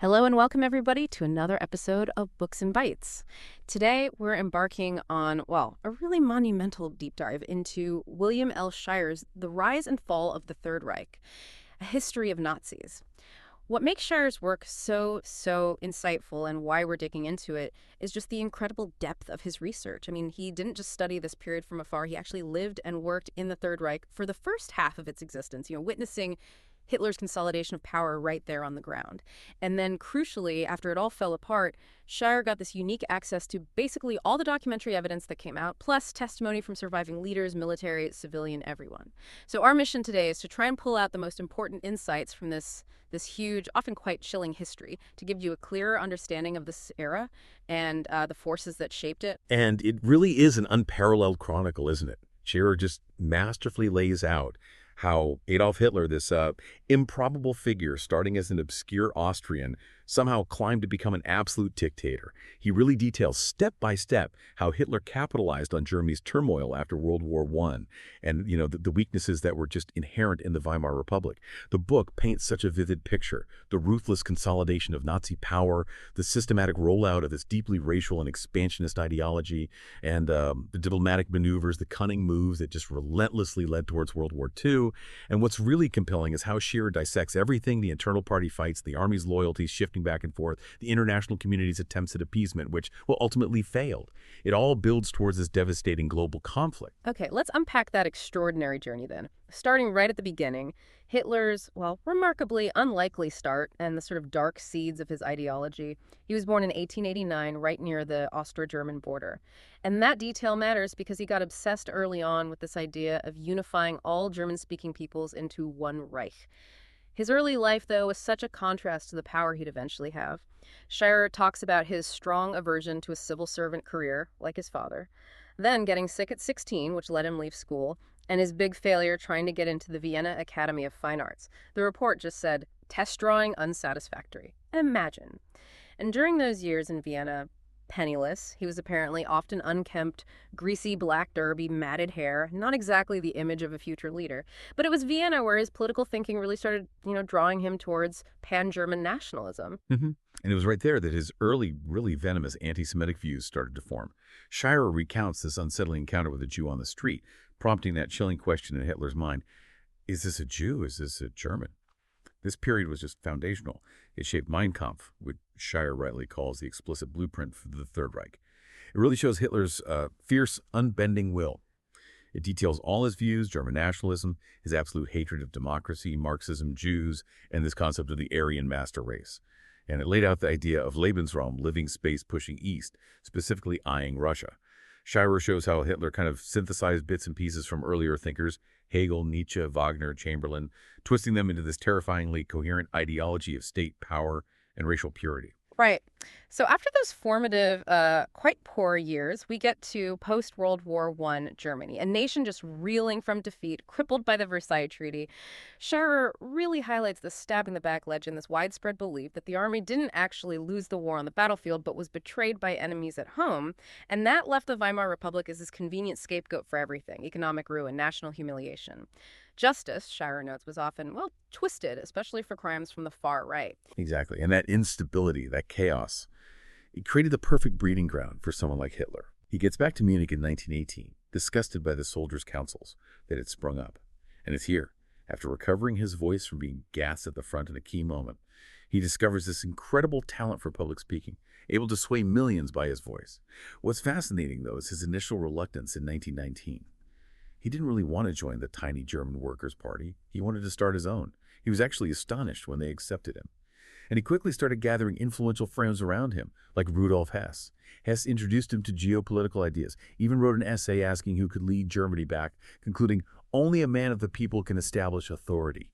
Hello and welcome everybody to another episode of Books and Bytes. Today we're embarking on, a really monumental deep dive into William L. Shirer's The Rise and Fall of the Third Reich, a history of Nazis. What makes Shirer's work so insightful and why we're digging into it is just the incredible depth of his research. I mean, he didn't just study this period from afar, he actually lived and worked in the Third Reich for the first half of its existence, witnessing Hitler's consolidation of power right there on the ground. And then, crucially, after it all fell apart, Shirer got this unique access to basically all the documentary evidence that came out, plus testimony from surviving leaders, military, civilian, everyone. So our mission today is to try and pull out the most important insights from this huge, often quite chilling history to give you a clearer understanding of this era and the forces that shaped it. And it really is an unparalleled chronicle, isn't it? Shirer just masterfully lays out how Adolf Hitler, this improbable figure starting as an obscure Austrian, somehow climbed to become an absolute dictator. He really details step by step how Hitler capitalized on Germany's turmoil after World War I and, the weaknesses that were just inherent in the Weimar Republic. The book paints such a vivid picture: the ruthless consolidation of Nazi power, the systematic rollout of this deeply racial and expansionist ideology, and the diplomatic maneuvers, the cunning moves that just relentlessly led towards World War II. And what's really compelling is how Shirer dissects everything: the internal party fights, the army's loyalties shifting back and forth, the international community's attempts at appeasement, which ultimately failed. It all builds towards this devastating global conflict. Okay, let's unpack that extraordinary journey then. Starting right at the beginning, Hitler's, remarkably unlikely start and the sort of dark seeds of his ideology. He was born in 1889, right near the Austro-German border. And that detail matters because he got obsessed early on with this idea of unifying all German-speaking peoples into one Reich. His early life, though, was such a contrast to the power he'd eventually have. Shirer talks about his strong aversion to a civil servant career, like his father, then getting sick at 16, which let him leave school, and his big failure trying to get into the Vienna Academy of Fine Arts. The report just said, test drawing unsatisfactory. Imagine. And during those years in Vienna, penniless, he was apparently often unkempt, greasy black derby, matted hair, not exactly the image of a future leader. But it was Vienna where his political thinking really started, drawing him towards pan-German nationalism. And it was right there that his early, really venomous anti-Semitic views started to form. Shirer recounts this unsettling encounter with a Jew on the street, prompting that chilling question in Hitler's mind: is this a Jew? Is this a German? This period was just foundational. It shaped Mein Kampf, which Shirer rightly calls the explicit blueprint for the Third Reich. It really shows Hitler's fierce, unbending will. It details all his views: German nationalism, his absolute hatred of democracy, Marxism, Jews, and this concept of the Aryan master race. And it laid out the idea of Lebensraum, living space pushing east, specifically eyeing Russia. Shirer shows how Hitler kind of synthesized bits and pieces from earlier thinkers: Hegel, Nietzsche, Wagner, Chamberlain, twisting them into this terrifyingly coherent ideology of state power and racial purity. Right. So after those formative, quite poor years, we get to post-World War I Germany, a nation just reeling from defeat, crippled by the Versailles Treaty. Shirer really highlights this stab-in-the-back legend, this widespread belief that the army didn't actually lose the war on the battlefield, but was betrayed by enemies at home. And that left the Weimar Republic as this convenient scapegoat for everything: economic ruin, national humiliation. Justice, Shirer notes, was often, twisted, especially for crimes from the far right. Exactly. And that instability, that chaos, it created the perfect breeding ground for someone like Hitler. He gets back to Munich in 1918, disgusted by the soldiers' councils that had sprung up. And it's here, after recovering his voice from being gassed at the front in a key moment, he discovers this incredible talent for public speaking, able to sway millions by his voice. What's fascinating, though, is his initial reluctance in 1919. He didn't really want to join the tiny German Workers' Party. He wanted to start his own. He was actually astonished when they accepted him. And he quickly started gathering influential friends around him, like Rudolf Hess. Hess introduced him to geopolitical ideas, even wrote an essay asking who could lead Germany back, concluding, "Only a man of the people can establish authority."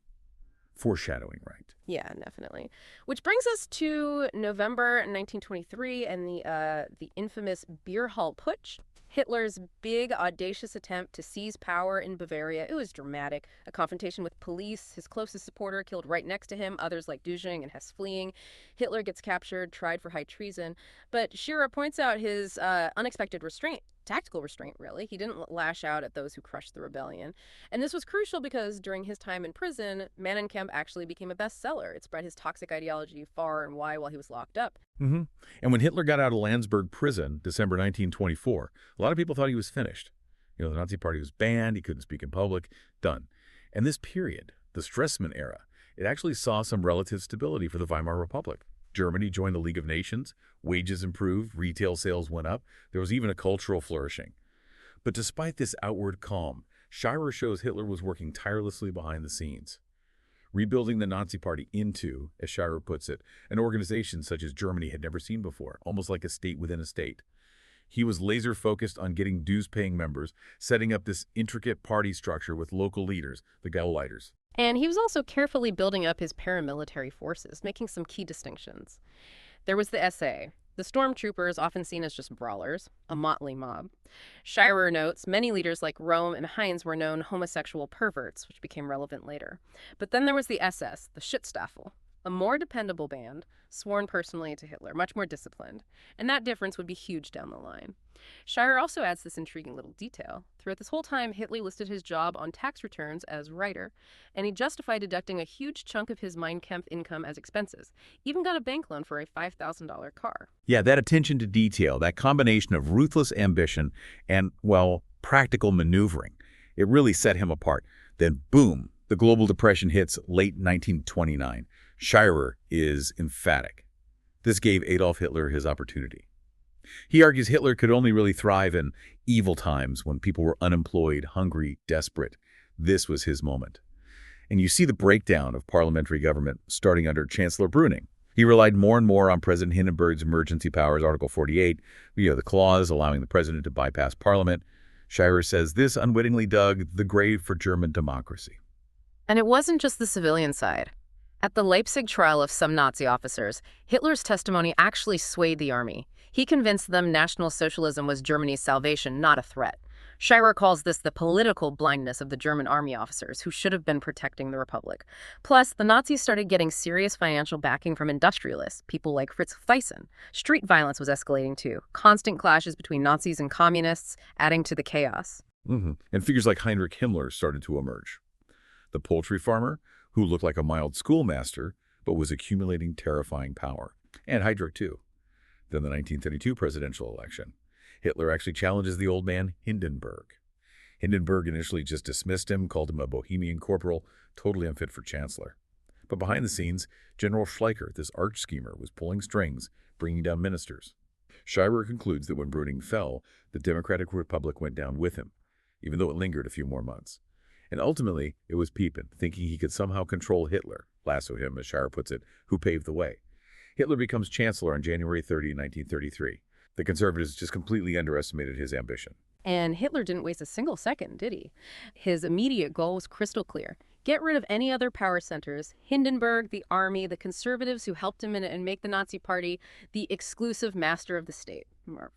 Foreshadowing, right? Yeah, definitely. Which brings us to November 1923 and the infamous Beer Hall Putsch. Hitler's big, audacious attempt to seize power in Bavaria. It was dramatic. A confrontation with police, his closest supporter killed right next to him, others like Düsing and Hess fleeing. Hitler gets captured, tried for high treason. But Shirer points out his unexpected restraint. tactical restraint, really. He didn't lash out at those who crushed the rebellion. And this was crucial because during his time in prison, Mannencamp actually became a bestseller. It spread his toxic ideology far and wide while he was locked up. hmm And when Hitler got out of Landsberg prison, December 1924, a lot of people thought he was finished. The Nazi Party was banned, he couldn't speak in public, done. And this period, the Stresemann era, it actually saw some relative stability for the Weimar Republic. Germany joined the League of Nations, wages improved, retail sales went up, there was even a cultural flourishing. But despite this outward calm, Shirer shows Hitler was working tirelessly behind the scenes, rebuilding the Nazi Party into, as Shirer puts it, an organization such as Germany had never seen before, almost like a state within a state. He was laser-focused on getting dues-paying members, setting up this intricate party structure with local leaders, the Gauleiters. And he was also carefully building up his paramilitary forces, making some key distinctions. There was the SA, the stormtroopers often seen as just brawlers, a motley mob. Shirer notes many leaders like Röhm and Heinz were known homosexual perverts, which became relevant later. But then there was the SS, the Schutzstaffel, a more dependable band, sworn personally to Hitler, much more disciplined. And that difference would be huge down the line. Shirer also adds this intriguing little detail. Throughout this whole time, Hitler listed his job on tax returns as writer, and he justified deducting a huge chunk of his Mein Kampf income as expenses. Even got a bank loan for a $5,000 car. Yeah, that attention to detail, that combination of ruthless ambition and, well, practical maneuvering, it really set him apart. Then, boom, the global depression hits late 1929. Shirer is emphatic. This gave Adolf Hitler his opportunity. He argues Hitler could only really thrive in evil times when people were unemployed, hungry, desperate. This was his moment. And you see the breakdown of parliamentary government starting under Chancellor Brüning. He relied more and more on President Hindenburg's emergency powers, Article 48, the clause allowing the president to bypass parliament. Shirer says this unwittingly dug the grave for German democracy. And it wasn't just the civilian side. At the Leipzig trial of some Nazi officers, Hitler's testimony actually swayed the army. He convinced them National Socialism was Germany's salvation, not a threat. Shirer calls this the political blindness of the German army officers who should have been protecting the Republic. Plus, the Nazis started getting serious financial backing from industrialists, people like Fritz Thyssen. Street violence was escalating too, constant clashes between Nazis and communists, adding to the chaos. And figures like Heinrich Himmler started to emerge. The poultry farmer, who looked like a mild schoolmaster, but was accumulating terrifying power. And Heydrich, too. Then the 1932 presidential election. Hitler actually challenges the old man Hindenburg. Hindenburg initially just dismissed him, called him a bohemian corporal, totally unfit for chancellor. But behind the scenes, General Schleicher, this arch-schemer, was pulling strings, bringing down ministers. Shirer concludes that when Brüning fell, the Democratic Republic went down with him, even though it lingered a few more months. And ultimately, it was Pepin, thinking he could somehow control Hitler, lasso him, as Shirer puts it, who paved the way. Hitler becomes chancellor on January 30, 1933. The conservatives just completely underestimated his ambition. And Hitler didn't waste a single second, did he? His immediate goal was crystal clear. Get rid of any other power centers, Hindenburg, the army, the conservatives who helped him and make the Nazi Party the exclusive master of the state.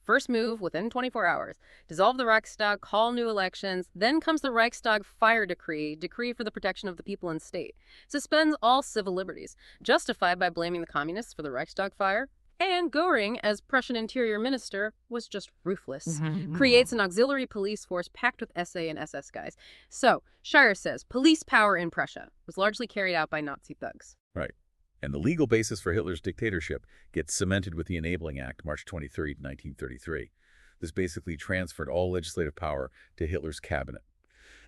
First move, within 24 hours, dissolve the Reichstag, call new elections. Then comes the Reichstag fire decree for the protection of the people and state. Suspends all civil liberties, justified by blaming the communists for the Reichstag fire. And Göring, as Prussian interior minister, was just ruthless. Creates an auxiliary police force packed with SA and SS guys. So, Shirer says, police power in Prussia was largely carried out by Nazi thugs. Right. And the legal basis for Hitler's dictatorship gets cemented with the Enabling Act, March 23, 1933. This basically transferred all legislative power to Hitler's cabinet.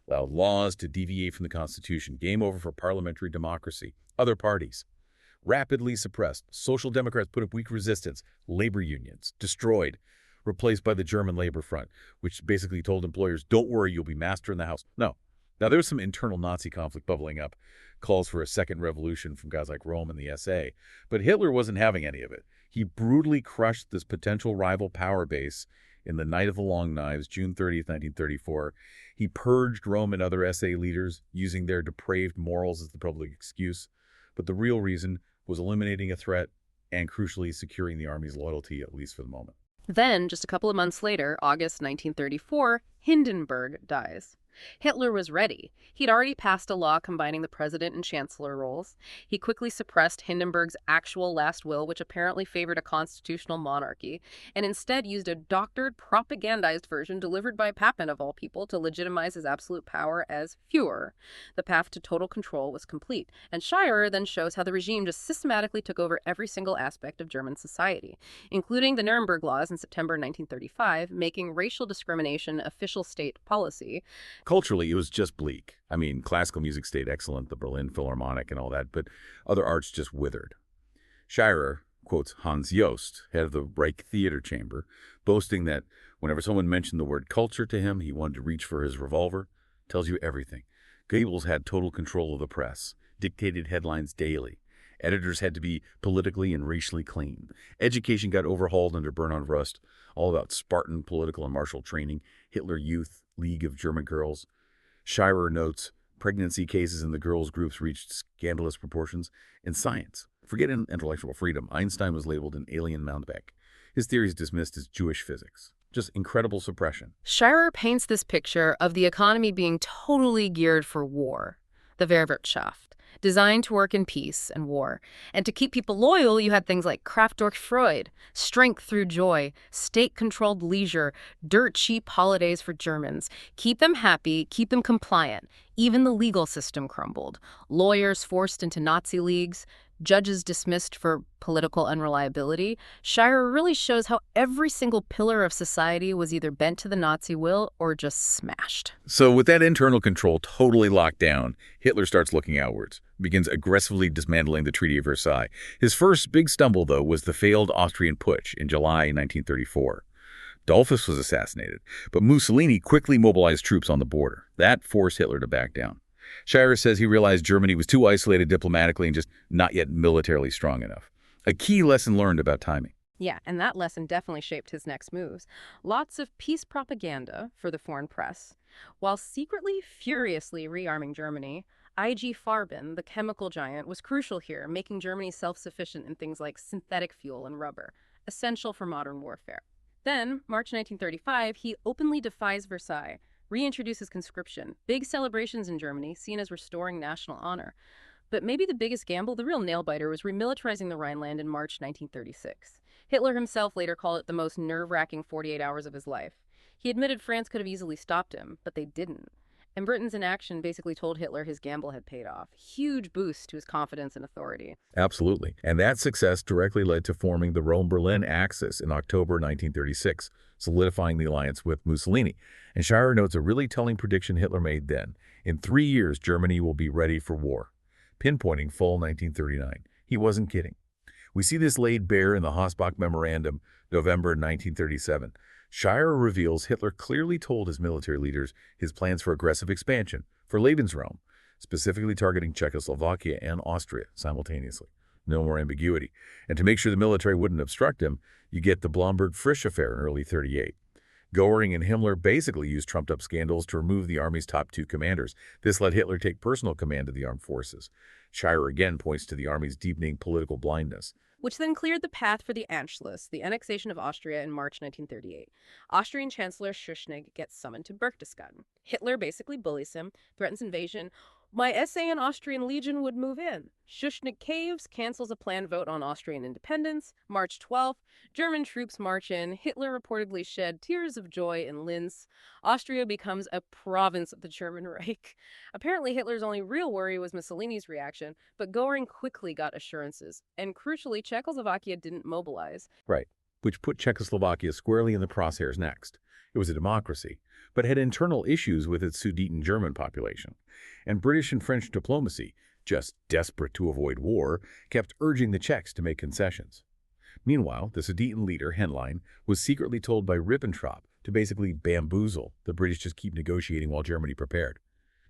Allowed laws to deviate from the Constitution. Game over for parliamentary democracy. Other parties. Rapidly suppressed. Social Democrats put up weak resistance. Labor unions destroyed, replaced by the German Labor Front, which basically told employers, don't worry, you'll be master in the house. No. Now, there was some internal Nazi conflict bubbling up, calls for a second revolution from guys like Röhm and the SA, but Hitler wasn't having any of it. He brutally crushed this potential rival power base in the Night of the Long Knives, June 30th, 1934. He purged Röhm and other SA leaders, using their depraved morals as the public excuse. But the real reason was eliminating a threat and, crucially, securing the army's loyalty, at least for the moment. Then, just a couple of months later, August 1934, Hindenburg dies. Hitler was ready. He'd already passed a law combining the president and chancellor roles. He quickly suppressed Hindenburg's actual last will, which apparently favored a constitutional monarchy, and instead used a doctored, propagandized version delivered by Papen, of all people, to legitimize his absolute power as Führer. The path to total control was complete, and Shirer then shows how the regime just systematically took over every single aspect of German society, including the Nuremberg Laws in September 1935, making racial discrimination official state policy. Culturally, it was just bleak. I mean, classical music stayed excellent, the Berlin Philharmonic and all that, but other arts just withered. Shirer quotes Hans Jost, head of the Reich Theater Chamber, boasting that whenever someone mentioned the word culture to him, he wanted to reach for his revolver. Tells you everything. Goebbels had total control of the press, dictated headlines daily. Editors had to be politically and racially clean. Education got overhauled under Bernhard Rust, all about Spartan political and martial training, Hitler Youth, League of German Girls. Shirer notes pregnancy cases in the girls' groups reached scandalous proportions. In science, forget intellectual freedom, Einstein was labeled an alien mountebank. His theories dismissed as Jewish physics. Just incredible suppression. Shirer paints this picture of the economy being totally geared for war, the Wehrwirtschaft, designed to work in peace and war. And to keep people loyal, you had things like Kraft durch Freude, strength through joy, state-controlled leisure, dirt-cheap holidays for Germans. Keep them happy, keep them compliant. Even the legal system crumbled. Lawyers forced into Nazi leagues, judges dismissed for political unreliability. Shirer really shows how every single pillar of society was either bent to the Nazi will or just smashed. So with that internal control totally locked down, Hitler starts looking outwards, begins aggressively dismantling the Treaty of Versailles. His first big stumble, though, was the failed Austrian putsch in July 1934. Dollfuss was assassinated, but Mussolini quickly mobilized troops on the border. That forced Hitler to back down. Shirer says he realized Germany was too isolated diplomatically and just not yet militarily strong enough. A key lesson learned about timing. Yeah, and that lesson definitely shaped his next moves. Lots of peace propaganda for the foreign press, while secretly, furiously rearming Germany. IG Farben, the chemical giant, was crucial here, making Germany self-sufficient in things like synthetic fuel and rubber, essential for modern warfare. Then, March 1935, he openly defies Versailles, reintroduces conscription, big celebrations in Germany, seen as restoring national honor. But maybe the biggest gamble, the real nail-biter, was remilitarizing the Rhineland in March 1936. Hitler himself later called it the most nerve-wracking 48 hours of his life. He admitted France could have easily stopped him, but they didn't. And Britain's inaction basically told Hitler his gamble had paid off. Huge boost to his confidence and authority. Absolutely. And that success directly led to forming the Rome-Berlin Axis in October 1936, solidifying the alliance with Mussolini. And Shirer notes a really telling prediction Hitler made then. In 3 years, Germany will be ready for war. Pinpointing fall 1939. He wasn't kidding. We see this laid bare in the Hossbach Memorandum, November 1937. Shirer reveals Hitler clearly told his military leaders his plans for aggressive expansion, for Lebensraum, specifically targeting Czechoslovakia and Austria simultaneously. No more ambiguity. And to make sure the military wouldn't obstruct him, you get the Blomberg-Frisch affair in early 38. Göring and Himmler basically used trumped-up scandals to remove the army's top two commanders. This let Hitler take personal command of the armed forces. Shirer again points to the army's deepening political blindness, which then cleared the path for the Anschluss, the annexation of Austria in March 1938. Austrian Chancellor Schuschnigg gets summoned to Berchtesgaden. Hitler basically bullies him, threatens invasion. My essay on Austrian Legion would move in. Schuschnigg caves, cancels a planned vote on Austrian independence. March 12th, German troops march in. Hitler reportedly shed tears of joy in Linz. Austria becomes a province of the German Reich. Apparently, Hitler's only real worry was Mussolini's reaction, but Göring quickly got assurances. And crucially, Czechoslovakia didn't mobilize. Right, which put Czechoslovakia squarely in the crosshairs next. It was a democracy, but had internal issues with its Sudeten German population. And British and French diplomacy, just desperate to avoid war, kept urging the Czechs to make concessions. Meanwhile, the Sudeten leader, Henlein, was secretly told by Ribbentrop to basically bamboozle the British just keep negotiating while Germany prepared.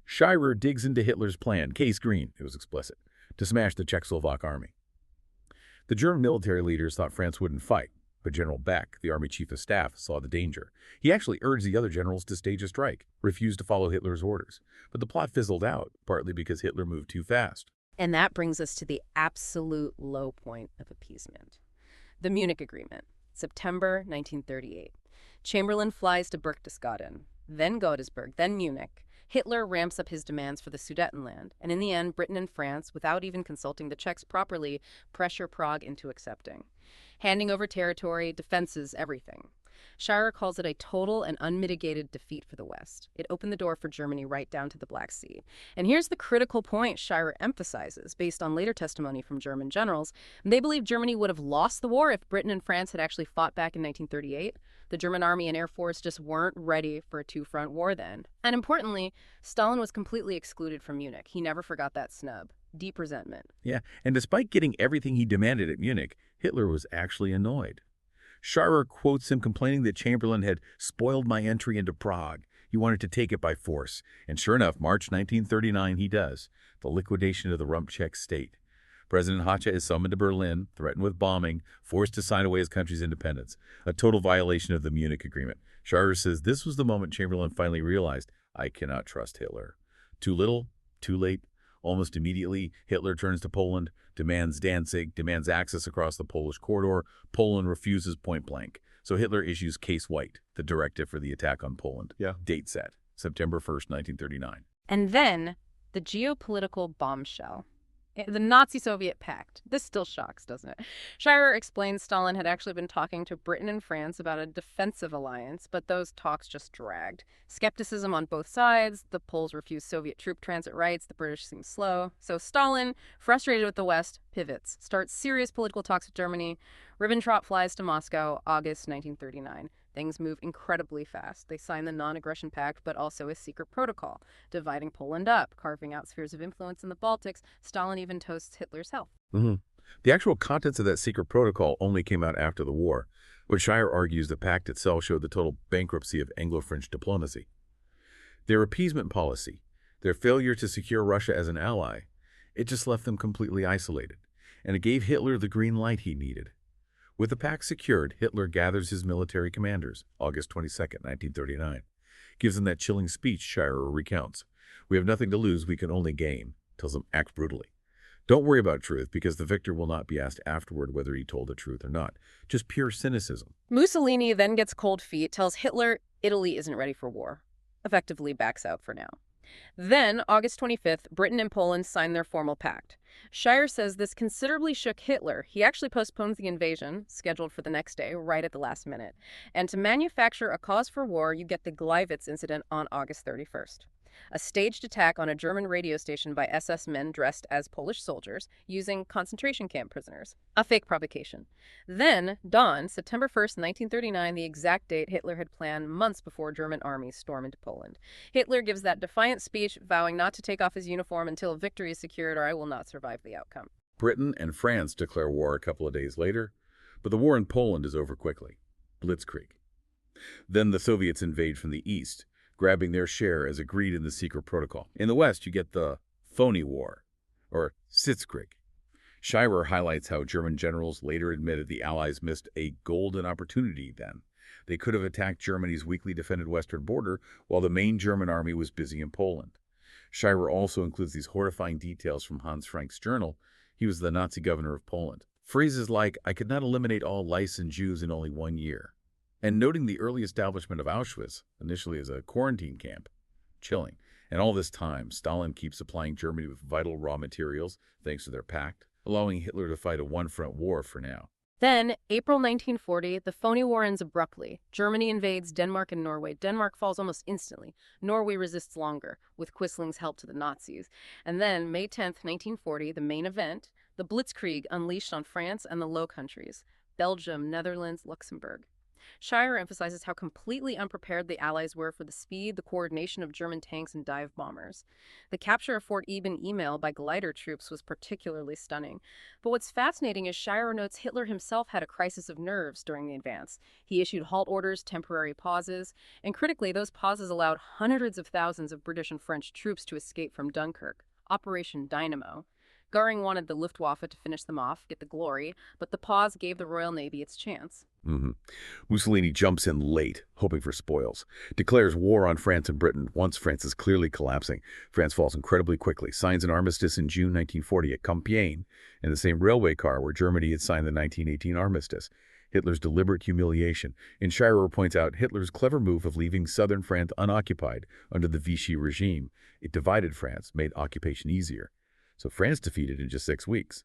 Shirer digs into Hitler's plan, case green, it was explicit, to smash the Czechoslovak army. The German military leaders thought France wouldn't fight, but General Beck, the army chief of staff, saw the danger. He actually urged the other generals to stage a strike, refused to follow Hitler's orders. But the plot fizzled out, partly because Hitler moved too fast. And that brings us to the absolute low point of appeasement. The Munich Agreement, September 1938. Chamberlain flies to Berchtesgaden, then Godesberg, then Munich. Hitler ramps up his demands for the Sudetenland, and in the end, Britain and France, without even consulting the Czechs properly, pressure Prague into accepting. Handing over territory, defenses, everything. Shirer calls it a total and unmitigated defeat for the West. It opened the door for Germany right down to the Black Sea. And here's the critical point Shirer emphasizes, based on later testimony from German generals. They believe Germany would have lost the war if Britain and France had actually fought back in 1938. The German army and air force just weren't ready for a two-front war then. And importantly, Stalin was completely excluded from Munich. He never forgot that snub. Deep resentment. Yeah, and despite getting everything he demanded at Munich, Hitler was actually annoyed. Shirer quotes him complaining that Chamberlain had spoiled my entry into Prague. He wanted to take it by force. And sure enough, March 1939, he does. The liquidation of the rump Czech state. President Hacha is summoned to Berlin, threatened with bombing, forced to sign away his country's independence. A total violation of the Munich Agreement. Shirer says this was the moment Chamberlain finally realized, I cannot trust Hitler. Too little, too late. Almost immediately, Hitler turns to Poland, demands Danzig, demands access across the Polish corridor. Poland refuses point blank. So Hitler issues Case White, the directive for the attack on Poland. Yeah. Date set, September 1st, 1939. And then, the geopolitical bombshell. The Nazi-Soviet pact. This still shocks, doesn't it? Shirer explains Stalin had actually been talking to Britain and France about a defensive alliance, but those talks just dragged. Skepticism on both sides. The Poles refused Soviet troop transit rights. The British seemed slow. So Stalin, frustrated with the West, pivots, starts serious political talks with Germany. Ribbentrop flies to Moscow, August 1939. Things move incredibly fast. They sign the non-aggression pact, but also a secret protocol, dividing Poland up, carving out spheres of influence in the Baltics. Stalin even toasts Hitler's help. The actual contents of that secret protocol only came out after the war, but Shirer argues the pact itself showed the total bankruptcy of Anglo-French diplomacy. Their appeasement policy, their failure to secure Russia as an ally, it just left them completely isolated, and it gave Hitler the green light he needed. With the pact secured, Hitler gathers his military commanders, August 22nd, 1939. Gives them that chilling speech Shirer recounts. We have nothing to lose, we can only gain. Tells them, act brutally. Don't worry about truth, because the victor will not be asked afterward whether he told the truth or not. Just pure cynicism. Mussolini then gets cold feet, tells Hitler Italy isn't ready for war. Effectively backs out for now. Then, August 25th, Britain and Poland sign their formal pact. Shirer says this considerably shook Hitler. He actually postpones the invasion, scheduled for the next day, right at the last minute. And to manufacture a cause for war, you get the Gleiwitz incident on August 31st. A staged attack on a German radio station by SS men dressed as Polish soldiers using concentration camp prisoners. A fake provocation. Then, dawn, September 1st, 1939, the exact date Hitler had planned months before German armies storm into Poland. Hitler gives that defiant speech, vowing not to take off his uniform until victory is secured or I will not survive the outcome. Britain and France declare war a couple of days later, but the war in Poland is over quickly. Blitzkrieg. Then the Soviets invade from the east, grabbing their share as agreed in the secret protocol. In the West, you get the phony war, or Sitzkrieg. Shirer highlights how German generals later admitted the Allies missed a golden opportunity then. They could have attacked Germany's weakly defended western border while the main German army was busy in Poland. Shirer also includes these horrifying details from Hans Frank's journal. He was the Nazi governor of Poland. Phrases like, I could not eliminate all lice and Jews in only 1 year. And noting the early establishment of Auschwitz, initially as a quarantine camp. Chilling. And all this time, Stalin keeps supplying Germany with vital raw materials, thanks to their pact, allowing Hitler to fight a one-front war for now. Then, April 1940, the phony war ends abruptly. Germany invades Denmark and Norway. Denmark falls almost instantly. Norway resists longer, with Quisling's help to the Nazis. And then, May 10th, 1940, the main event, the Blitzkrieg unleashed on France and the Low Countries, Belgium, Netherlands, Luxembourg. Shirer emphasizes how completely unprepared the Allies were for the speed, the coordination of German tanks and dive bombers. The capture of Fort Eben-Emael by glider troops was particularly stunning. But what's fascinating is Shirer notes Hitler himself had a crisis of nerves during the advance. He issued halt orders, temporary pauses, and critically, those pauses allowed hundreds of thousands of British and French troops to escape from Dunkirk. Operation Dynamo. Goering wanted the Luftwaffe to finish them off, get the glory, but the pause gave the Royal Navy its chance. Mussolini jumps in late, hoping for spoils. Declares war on France and Britain once France is clearly collapsing. France falls incredibly quickly. Signs an armistice in June 1940 at Compiègne, in the same railway car where Germany had signed the 1918 armistice. Hitler's deliberate humiliation, and Shirer points out Hitler's clever move of leaving southern France unoccupied under the Vichy regime. It divided France, made occupation easier. So France defeated in just 6 weeks.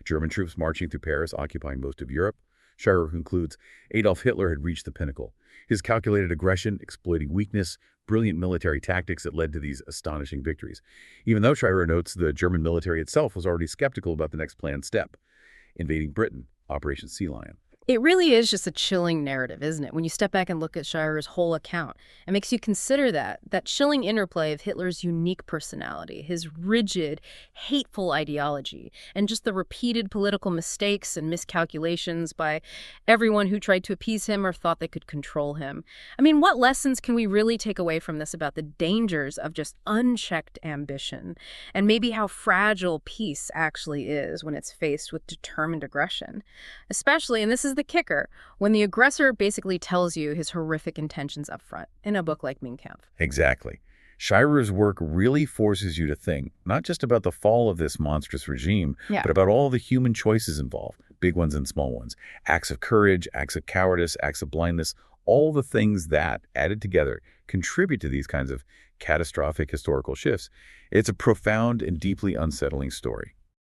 German troops marching through Paris, occupying most of Europe. Shirer concludes Adolf Hitler had reached the pinnacle. His calculated aggression, exploiting weakness, brilliant military tactics that led to these astonishing victories. Even though Shirer notes the German military itself was already skeptical about the next planned step, invading Britain, Operation Sea Lion. It really is just a chilling narrative, isn't it? When you step back and look at Shirer's whole account, it makes you consider that chilling interplay of Hitler's unique personality, his rigid, hateful ideology, and just the repeated political mistakes and miscalculations by everyone who tried to appease him or thought they could control him. I mean, what lessons can we really take away from this about the dangers of just unchecked ambition, and maybe how fragile peace actually is when it's faced with determined aggression? Especially, and this is the kicker, when the aggressor basically tells you his horrific intentions up front in a book like Mein Kampf. Exactly. Shirer's work really forces you to think, not just about the fall of this monstrous regime, Yeah. but about all the human choices involved, big ones and small ones. Acts of courage, acts of cowardice, acts of blindness, all the things that, added together, contribute to these kinds of catastrophic historical shifts. It's a profound and deeply unsettling story.